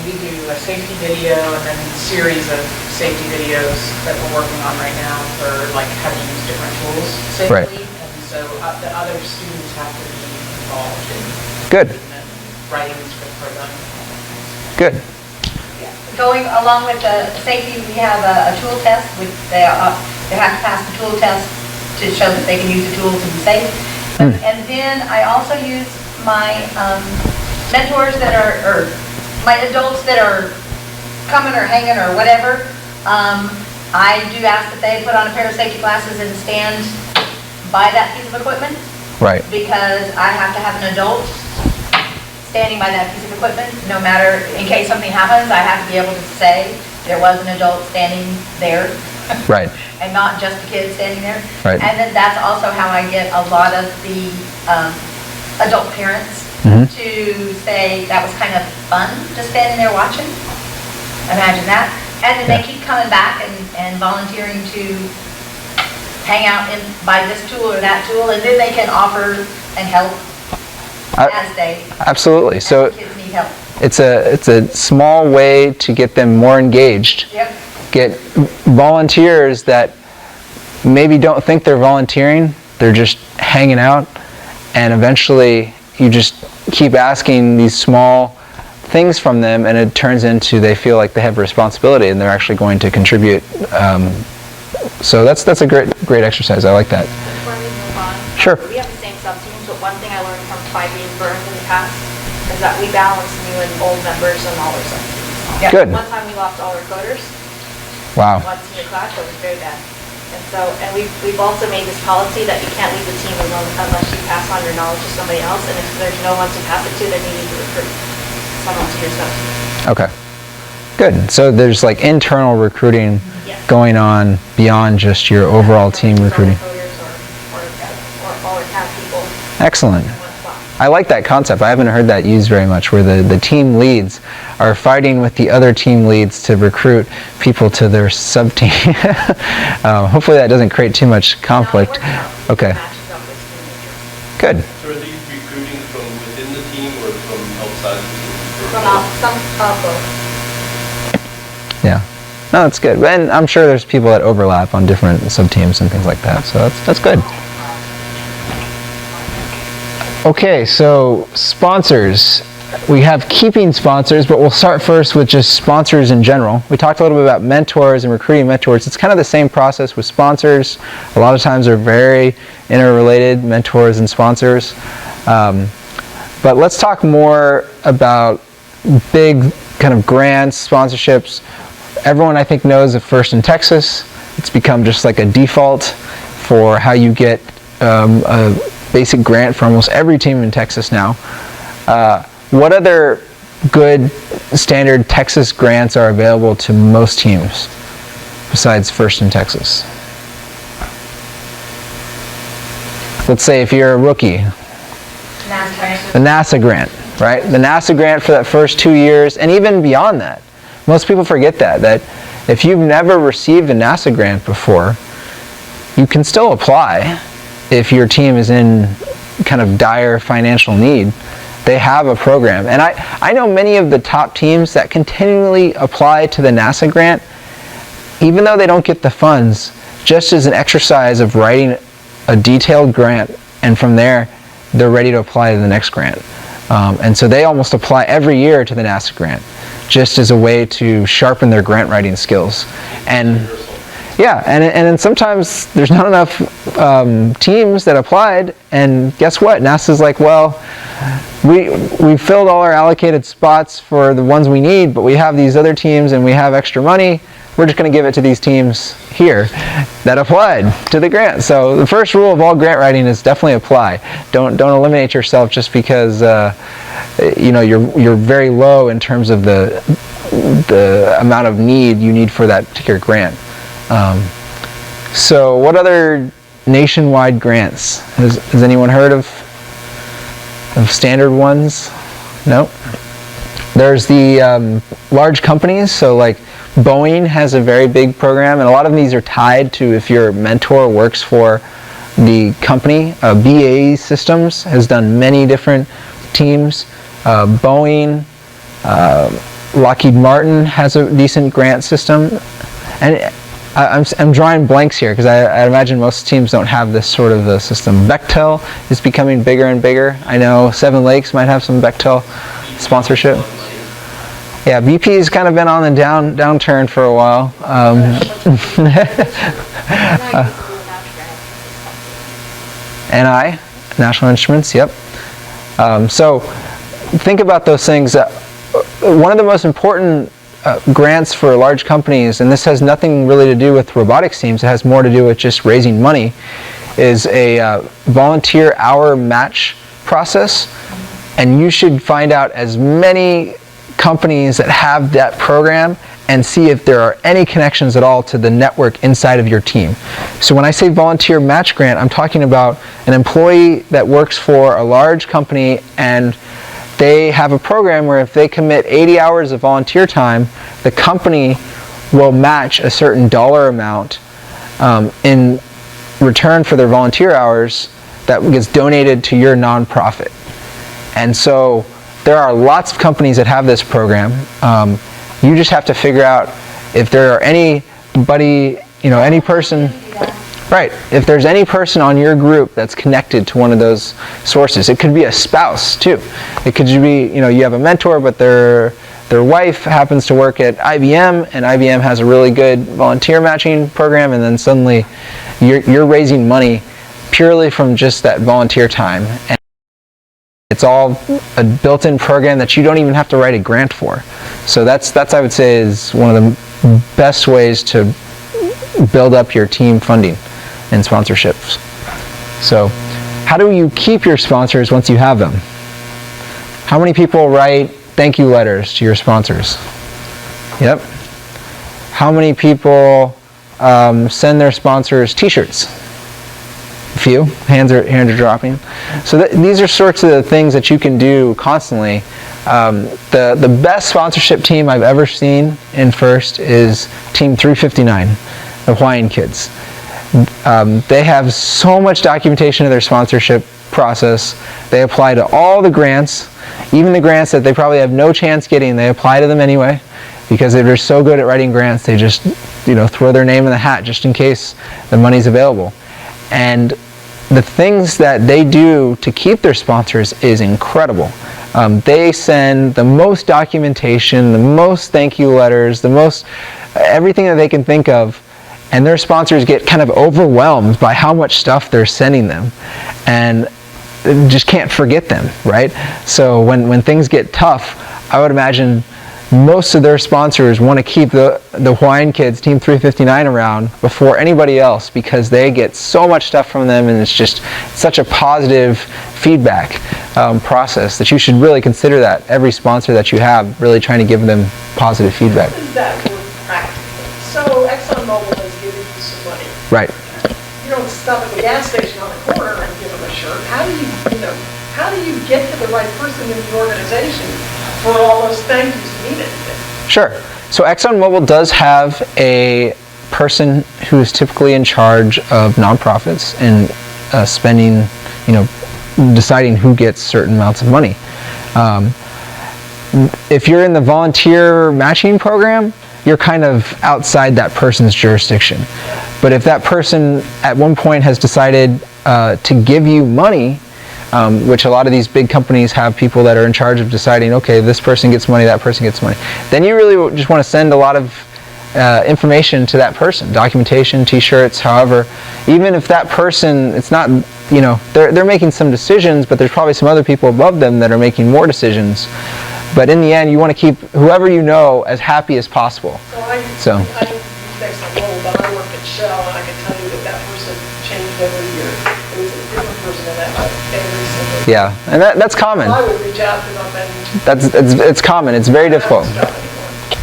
we do a safety video and then a series of safety videos that we're working on right now for like how to use different tools safely. Right. And so the other students have to be involved in Good. writing the script for them. Good. Going along with the safety, we have a tool test, which they have to pass the tool test to show that they can use the tools and be safe. And then I also use my mentors that or my adults that are coming or hanging or whatever. I do ask that they put on a pair of safety glasses and stand by that piece of equipment Right. Because I have to have an adult standing by that piece of equipment, no matter, in case something happens, I have to be able to say there was an adult standing there. Right. And not just a kid standing there. Right. And then that's also how I get a lot of the adult parents to say that was kind of fun, just standing there watching. Imagine that. And then they keep coming back and volunteering to hang out and buy this tool or that tool, and then they can offer and help as they Absolutely. So kids need help. it's a small way to get them more engaged. Yep. Get volunteers that maybe don't think they're volunteering, they're just hanging out, and eventually you just keep asking these small things from them, and it turns into they feel like they have a responsibility and they're actually going to contribute. So that's a great exercise. I like that. Before we move on, Sure. we have the same sub-teams, but one thing I learned from 5 Burns in the past is that we balance new and old members and all our sub-teams. Yeah. Good. One time we lost all our coders, Wow. one senior class, so it was very bad. And so, and we've also made this policy that you can't leave the team alone unless you pass on your knowledge to somebody else, and if there's no one to pass it to, then you need to recruit someone to your sub-team. Okay. Good. So there's like internal recruiting Yes. going on beyond just your overall team recruiting. Coders or all our CAD people Excellent. in one spot. I like that concept. I haven't heard that used very much, where the team leads are fighting with the other team leads to recruit people to their sub-team. Hopefully that doesn't create too much conflict. No, it works out. Okay. It matches up with team leaders. Good. So are these recruiting from within the team or from outside the team? From some both. Yeah. No, that's good. And I'm sure there's people that overlap on different sub-teams and things like that. So that's good. Okay, so sponsors. We have keeping sponsors, but we'll start first with just sponsors in general. We talked a little bit about mentors and recruiting mentors. It's kind of the same process with sponsors. A lot of times they're very interrelated, mentors and sponsors. But let's talk more about big kind of grants, sponsorships. Everyone I think knows of First in Texas. It's become just like a default for how you get a basic grant for almost every team in Texas now. What other good standard Texas grants are available to most teams besides First in Texas? Let's say if you're a rookie, the NASA grant, right? The NASA grant for that first 2 years, and even beyond that. Most people forget that if you've never received a NASA grant before, you can still apply if your team is in kind of dire financial need. They have a program. And I know many of the top teams that continually apply to the NASA grant, even though they don't get the funds, just as an exercise of writing a detailed grant, and from there, they're ready to apply to the next grant. And so they almost apply every year to the NASA grant, just as a way to sharpen their grant writing skills. And yeah, and then sometimes there's not enough teams that applied, and guess what? NASA's like, well, we filled all our allocated spots for the ones we need, but we have these other teams and we have extra money. We're just going to give it to these teams here that applied to the grant. So the first rule of all grant writing is definitely apply. Don't eliminate yourself just because you're very low in terms of the amount of need you need for that particular grant. So what other nationwide grants? Has anyone heard of standard ones? No? There's the large companies, so like Boeing has a very big program, and a lot of these are tied to if your mentor works for the company. BAE Systems has done many different teams. Boeing, Lockheed Martin has a decent grant system. And I'm drawing blanks here because I imagine most teams don't have this sort of a system. Bechtel is becoming bigger and bigger. I know Seven Lakes might have some Bechtel sponsorship. Yeah, BP's kind of been on the downturn for a while. NI, National Instruments, yep. So think about those things. One of the most important grants for large companies, and this has nothing really to do with robotics teams, it has more to do with just raising money, is a volunteer hour match process, and you should find out as many companies that have that program and see if there are any connections at all to the network inside of your team. So when I say volunteer match grant, I'm talking about an employee that works for a large company, and they have a program where if they commit 80 hours of volunteer time, the company will match a certain dollar amount in return for their volunteer hours that gets donated to your nonprofit. And so there are lots of companies that have this program. You just have to figure out if there are anybody, any person, right, if there's any person on your group that's connected to one of those sources. It could be a spouse too. It could be, you have a mentor, but their wife happens to work at IBM, and IBM has a really good volunteer matching program, and then suddenly you're raising money purely from just that volunteer time. And it's all a built-in program that you don't even have to write a grant for. So that's I would say is one of the best ways to build up your team funding and sponsorships. So how do you keep your sponsors once you have them? How many people write thank you letters to your sponsors? Yep. How many people send their sponsors t-shirts? A few. Hands are dropping. So these are sorts of the things that you can do constantly. The best sponsorship team I've ever seen in FIRST is Team 359, the Hawaiian kids. They have so much documentation of their sponsorship process. They apply to all the grants, even the grants that they probably have no chance getting. They apply to them anyway because they're so good at writing grants. They just throw their name in the hat just in case the money's available. And the things that they do to keep their sponsors is incredible. They send the most documentation, the most thank you letters, the most everything that they can think of, and their sponsors get kind of overwhelmed by how much stuff they're sending them, and just can't forget them, right? So when things get tough, I would imagine most of their sponsors want to keep the Hawaiian kids, Team 359, around before anybody else because they get so much stuff from them, and it's just such a positive feedback process that you should really consider that every sponsor that you have, really trying to give them positive feedback. How does that work practically? So ExxonMobil has given you some money. Right. You don't stop at the gas station on the corner and give them a shirt. How do you get to the right person in the organization for all those thank yous needed? Sure. So ExxonMobil does have a person who is typically in charge of nonprofits and spending, deciding who gets certain amounts of money. If you're in the volunteer matching program, you're kind of outside that person's jurisdiction. But if that person at one point has decided to give you money, which a lot of these big companies have people that are in charge of deciding, okay, this person gets money, that person gets money, then you really just want to send a lot of information to that person, documentation, t-shirts, however. Even if that person, it's not, they're making some decisions, but there's probably some other people above them that are making more decisions. But in the end, you want to keep whoever you know as happy as possible. I use ExxonMobil, but I work at Shell, and I can tell you that person changed every year. It was a different person in that every single year. Yeah, and that's common. I would reach out to them and... It's common. It's very difficult.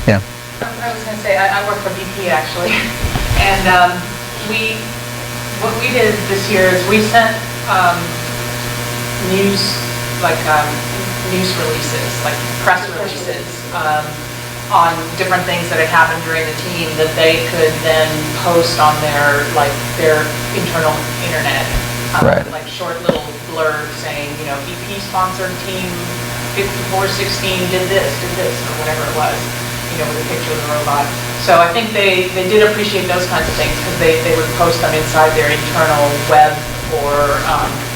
Yeah. I was going to say, I work for BP actually, and what we did this year is we sent news releases, like press releases, on different things that had happened during the team that they could then post on their internal internet, Right. like short little blurb saying, BP sponsored team 5416 did this, or whatever it was, with a picture of the robot. So I think they did appreciate those kinds of things because they would post them inside their internal web or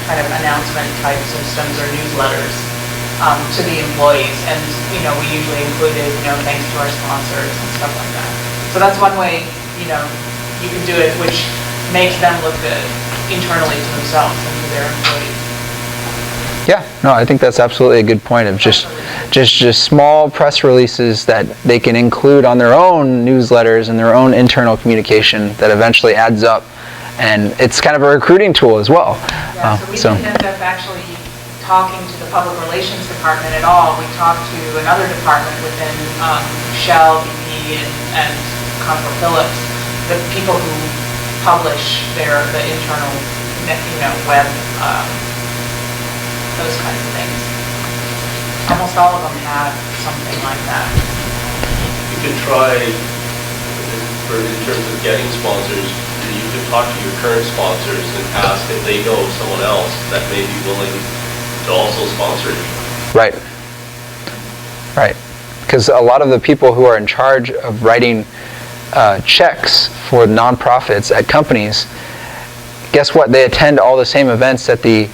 kind of announcement type systems or newsletters to the employees. And, we usually included, thanks to our sponsors and stuff like that. So that's one way, you can do it, which makes them look good internally to themselves and to their employees. Yeah, no, I think that's absolutely a good point of just small press releases that they can include on their own newsletters and their own internal communication that eventually adds up And it's kind of a recruiting tool as well. Yeah, so we didn't end up actually talking to the public relations department at all. We talked to another department within Shell, BP, and ConocoPhillips, the people who publish the internal, web, those kinds of things. Almost all of them had something like that. You could try, in terms of getting sponsors, you could talk to your current sponsors and ask if they know of someone else that may be willing to also sponsor you. Right. Right. Because a lot of the people who are in charge of writing checks for nonprofits at companies, guess what? They attend all the same events that the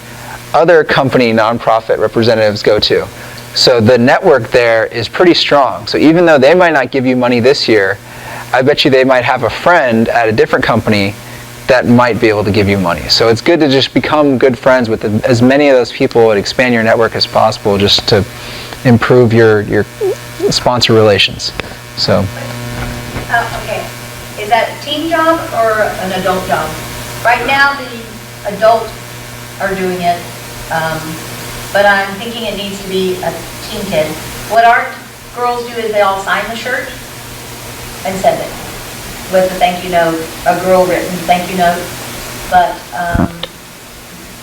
other company nonprofit representatives go to. So the network there is pretty strong. So even though they might not give you money this year, I bet you they might have a friend at a different company that might be able to give you money. So it's good to just become good friends with as many of those people and expand your network as possible, just to improve your sponsor relations. So. Okay, is that a teen job or an adult job? Right now, the adults are doing it, but I'm thinking it needs to be a teen kid. What our girls do is they all sign the shirt and send it with a thank you note, a girl-written thank you note, but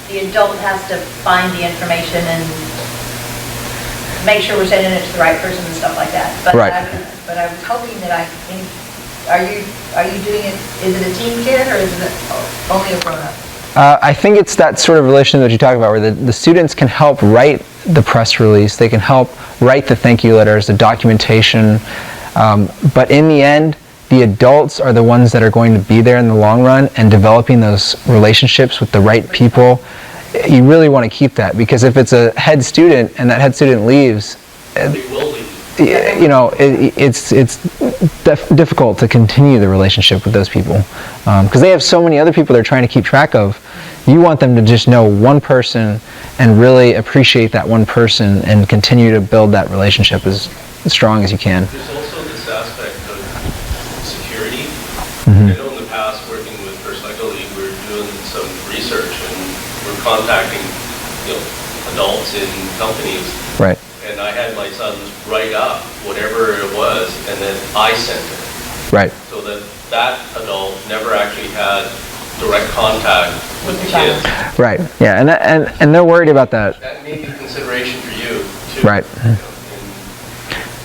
the adult has to find the information and make sure we're sending it to the right person and stuff like that. But right. But I was hoping that are you doing it, is it a teen kid or is it only a grown-up? I think it's that sort of relation that you talk about, where the students can help write the press release, they can help write the thank you letters, the documentation, but in the end, the adults are the ones that are going to be there in the long run, and developing those relationships with the right people. You really want to keep that, because if it's a head student and that head student leaves, They will leave. it's difficult to continue the relationship with those people, because they have so many other people they're trying to keep track of. You want them to just know one person and really appreciate that one person and continue to build that relationship as strong as you can. There's also this aspect of security. Mm-hmm. I know in the past, working with First Cycle League, we were doing some research and we're contacting, adults in companies. Right. And I had my sons write up whatever it was, and then I sent it. Right. So that adult never actually had direct contact with the kids. Right. Yeah, and they're worried about that. That may be consideration for you, too. Right.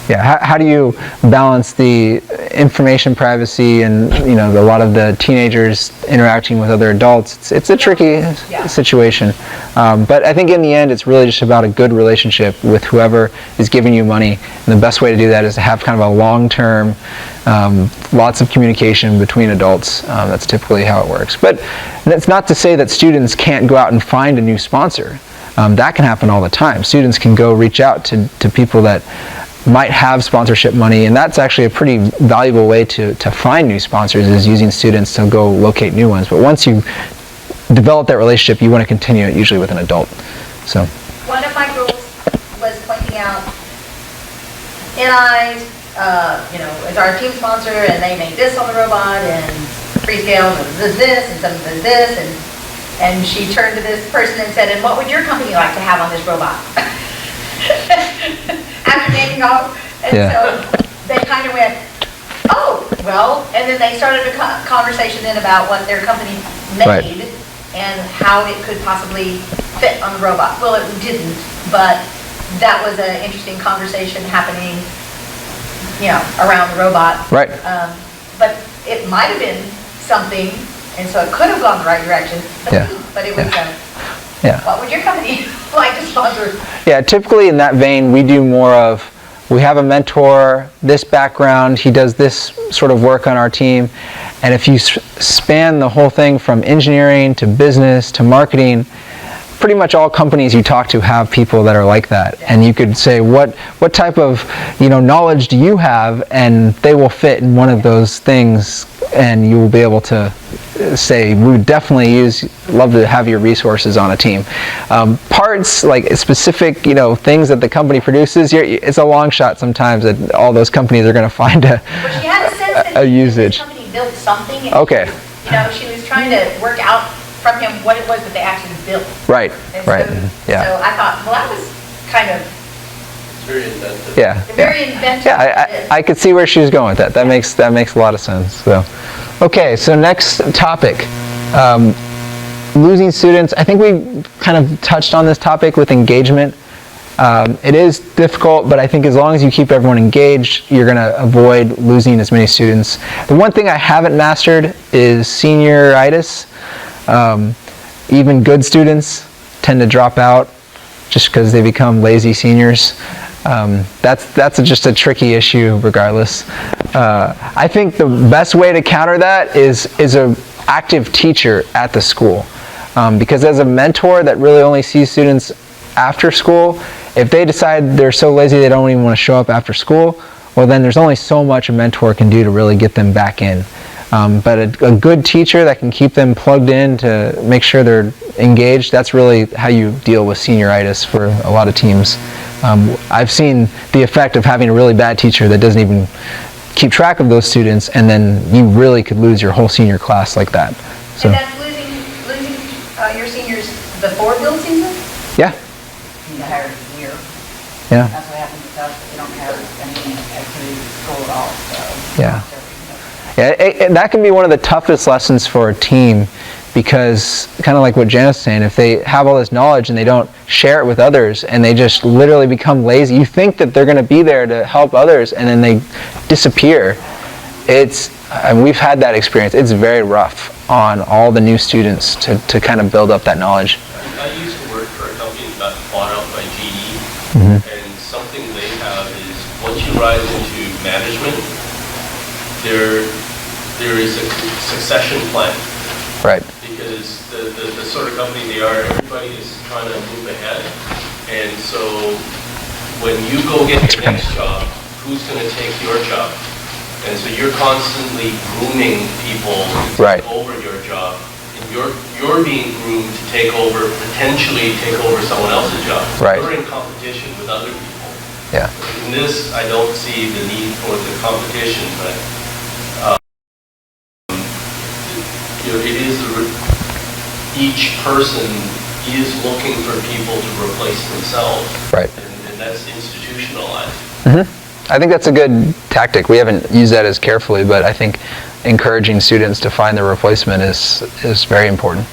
Yeah, how do you balance the information privacy and a lot of the teenagers interacting with other adults? It's a tricky situation, but I think in the end it's really just about a good relationship with whoever is giving you money, and the best way to do that is to have kind of a long-term, lots of communication between adults. That's typically how it works. But that's not to say that students can't go out and find a new sponsor. That can happen all the time. Students can go reach out to people that might have sponsorship money, and that's actually a pretty valuable way to find new sponsors, is using students to go locate new ones. But once you develop that relationship, you want to continue it usually with an adult. So One of my girls was pointing out, NI, is our team sponsor, and they made this on the robot, and Freescale does this, and something does this, and she turned to this person and said, and what would your company like to have on this robot? After naming off, and so they kind of went, oh, well, and then they started a conversation then about what their company made and how it could possibly fit on the robot. Well, it didn't, but that was an interesting conversation happening, around the robot. Right. But it might have been something, and so it could have gone the right direction, but it was what would your company like to sponsor? Yeah, typically in that vein, we do more of, we have a mentor, this background, he does this sort of work on our team, and if you span the whole thing from engineering to business to marketing, pretty much all companies you talk to have people that are like that, and you could say, what type of knowledge do you have, and they will fit in one of those things, and you will be able to say, we would definitely love to have your resources on a team. Parts, like specific things that the company produces, it's a long shot sometimes that all those companies are going to find But she had a sense that a usage. the company built something. And Okay. She was trying to work out from him what it was that they actually built. Right, And right, so, yeah. So I thought, well, that was kind of It's very inventive. Yeah. very inventive. Yeah, I could see where she was going with that. That makes a lot of sense. So, okay, so next topic, losing students. I think we kind of touched on this topic with engagement. It is difficult, but I think as long as you keep everyone engaged, you're going to avoid losing as many students. The one thing I haven't mastered is senioritis. Even good students tend to drop out just because they become lazy seniors. That's just a tricky issue regardless. I think the best way to counter that is an active teacher at the school. Because as a mentor that really only sees students after school, if they decide they're so lazy they don't even want to show up after school, well then there's only so much a mentor can do to really get them back in. But a good teacher that can keep them plugged in to make sure they're engaged, that's really how you deal with senioritis for a lot of teams. I've seen the effect of having a really bad teacher that doesn't even keep track of those students, and then you really could lose your whole senior class like that. So, And that's losing your seniors before build season? yeah, The entire year. yeah, That's what happens with us. We don't have any activities at school at all, so. yeah. Yeah, that can be one of the toughest lessons for a team, because kind of like what Janice was saying, if they have all this knowledge and they don't share it with others and they just literally become lazy, you think that they're going to be there to help others and then they disappear. And we've had that experience. It's very rough on all the new students to kind of build up that knowledge. I used to work for a company that got bought out by GE, and something they have is once you rise into management, there is a succession plan. Right. Because the sort of company they are, everybody is trying to move ahead. And so when you go get your next job, who's going to take your job? And so you're constantly grooming people to Right. take over your job. And you're being groomed to potentially take over someone else's job. Right. You're in competition with other people. Yeah. In this, I don't see the need for the competition, but it is each person is looking for people to replace themselves. Right. And that's institutionalized. I think that's a good tactic. We haven't used that as carefully, but I think encouraging students to find their replacement is very important.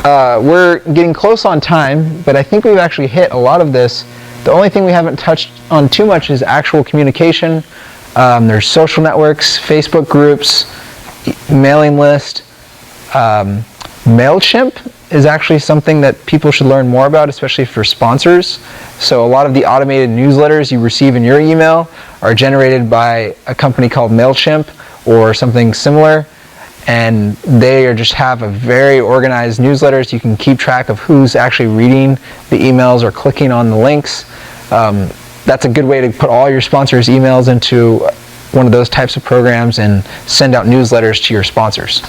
We're getting close on time, but I think we've actually hit a lot of this. The only thing we haven't touched on too much is actual communication. There's social networks, Facebook groups, mailing list. MailChimp is actually something that people should learn more about, especially for sponsors. So a lot of the automated newsletters you receive in your email are generated by a company called MailChimp or something similar, and they just have a very organized newsletters. You can keep track of who's actually reading the emails or clicking on the links. That's a good way to put all your sponsors' emails into one of those types of programs and send out newsletters to your sponsors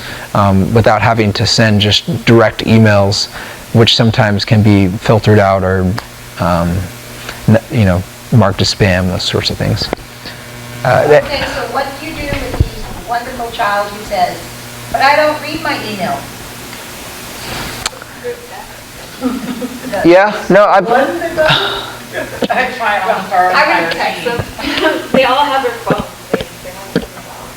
without having to send just direct emails, which sometimes can be filtered out or marked as spam, those sorts of things. Okay, so what do you do with the wonderful child who says, but I don't read my email? Yeah, no, I try on our I entire would text team. them. They all have their phones. They don't use them all.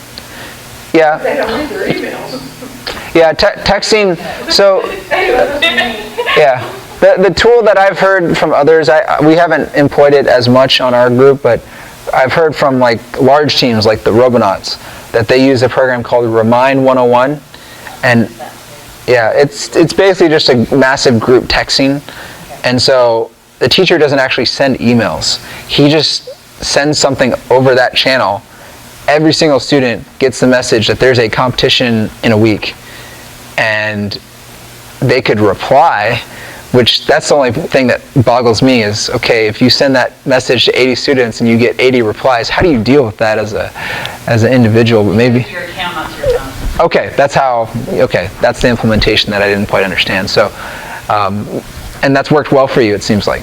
yeah, They don't read their emails. yeah, texting, so, yeah. The tool that I've heard from others, we haven't employed it as much on our group, but I've heard from like large teams like the Robotics that they use a program called Remind 101, and yeah, it's basically just a massive group texting, and so the teacher doesn't actually send emails. He just sends something over that channel. Every single student gets the message that there's a competition in a week, and they could reply, which that's the only thing that boggles me is, okay, if you send that message to 80 students and you get 80 replies, how do you deal with that as an individual? But maybe Your account, not your phone. okay, that's the implementation that I didn't quite understand. So, and that's worked well for you, it seems like.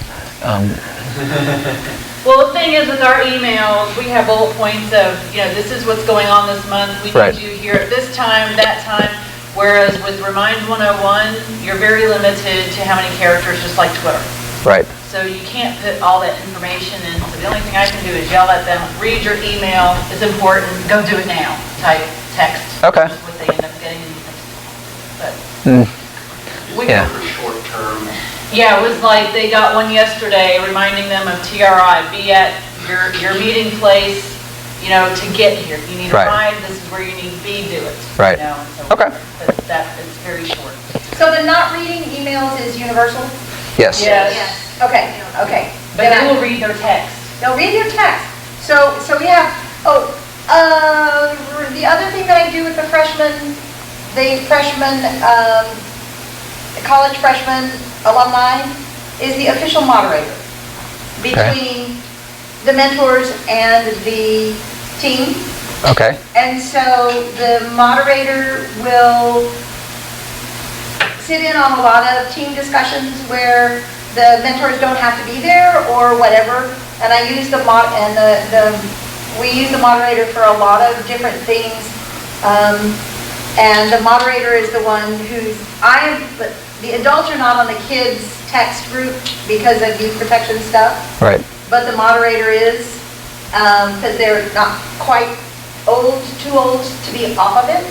Well, the thing is with our emails, we have bullet points of, this is what's going on this month. We Right. need you here at this time, that time. Whereas with Remind 101, you're very limited to how many characters, just like Twitter. Right. So you can't put all that information in. So the only thing I can do is yell at them, read your email, it's important, go do it now, type text. Okay. That's what they end up getting. But we, Yeah. For short term. yeah, it was like they got one yesterday reminding them of TRI, be at your meeting place, to get here. If you need a Right. ride, this is where you need to be, do it. Right. So Okay. But that is very short. So the not reading emails is universal? Yes. Yes. Okay. But Then they I- will read their text. Now read your text. So we have, the other thing that I do with the college freshmen alumni is the official moderator between the mentors and the team. Okay. And so the moderator will sit in on a lot of team discussions where the mentors don't have to be there or whatever. And I use we use the moderator for a lot of different things. And the moderator is the one the adults are not on the kids text group because of youth protection stuff, Right. but the moderator is, because they're not quite too old to be off of it,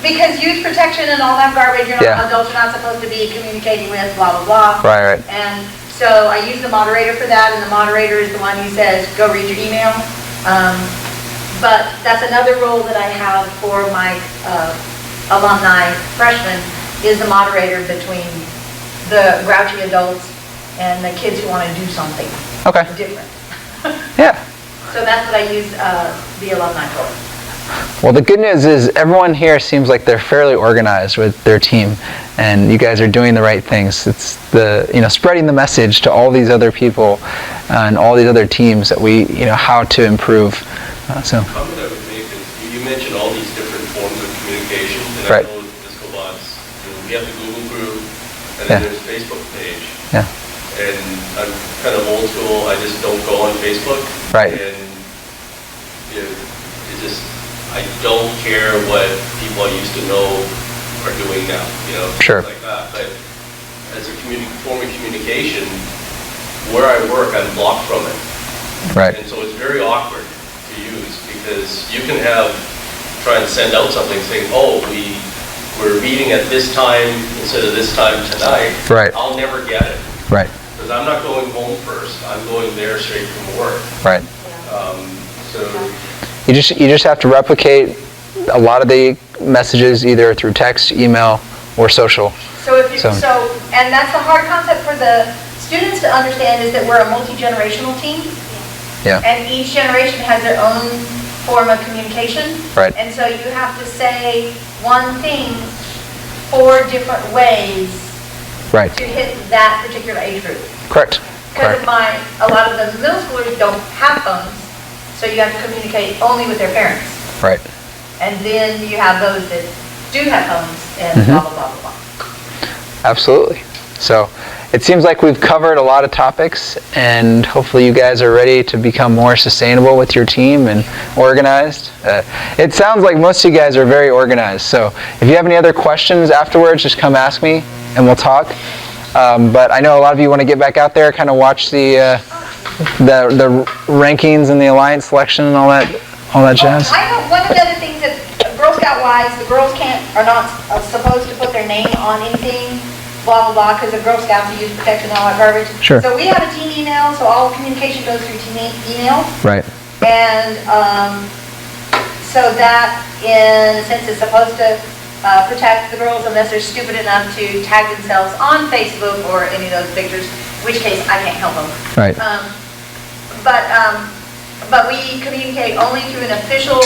Because youth protection and all that garbage, Yeah. adults are not supposed to be communicating with, blah, blah, blah. Right. And so I use the moderator for that, and the moderator is the one who says, go read your email. But that's another role that I have for my alumni freshmen, is the moderator between the grouchy adults and the kids who want to do something Okay. different. Yeah. So that's what I use the alumni for. Well, the good news is everyone here seems like they're fairly organized with their team, and you guys are doing the right things. It's spreading the message to all these other people and all these other teams that how to improve. So. The comment I would make is, you mentioned all these different forms of communication, and Right. I know Disco Bots, we have the Google group, and Yeah. then there's Facebook page. Yeah. And I'm kind of old school, I just don't go on Facebook. Right. And it's just, I don't care what people I used to know are doing now, Sure. things like that. But as a form of communication, where I work, I'm blocked from it. Right. And so it's very awkward to use, because you can try and send out something saying, we're meeting at this time instead of this time tonight. Right. I'll never get it, Right. because I'm not going home first, I'm going there straight from work. Right. So, You just have to replicate a lot of the messages either through text, email, or social. And that's the hard concept for the students to understand, is that we're a multi-generational team. Yeah. And each generation has their own form of communication. Right. And so you have to say one thing 4 different ways Right. to hit that particular age group. Correct. Because Correct. a lot of the middle schoolers don't have phones, so you have to communicate only with their parents. Right. And then you have those that do have phones and Mm-hmm. blah, blah, blah, blah, blah. Absolutely. So it seems like we've covered a lot of topics, and hopefully you guys are ready to become more sustainable with your team and organized. It sounds like most of you guys are very organized. So if you have any other questions afterwards, just come ask me and we'll talk. But I know a lot of you want to get back out there, kind of watch the rankings and the alliance selection and all that jazz. I know one of the other things that Girl Scout wise, the girls are not supposed to put their name on anything, blah, blah, blah, because of Girl Scouts and youth protection and all that garbage. Sure. So we have a team email, so all communication goes through team email. Right. And so that, in a sense, is supposed to protect the girls unless they're stupid enough to tag themselves on Facebook or any of those pictures, in which case I can't help them. Right. But we communicate only through an official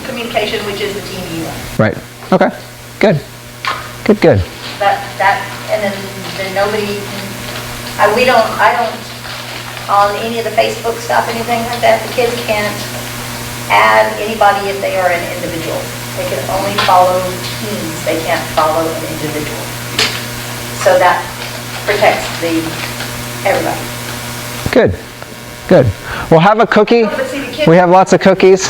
communication, which is the team email. Right. Okay. Good. Good. And then nobody, I don't, on any of the Facebook stuff, anything like that, the kids can't add anybody if they are an individual. They can only follow teams, they can't follow an individual. So that protects the everybody. Good, good. We'll have a cookie. But see, the kids- We have lots of cookies.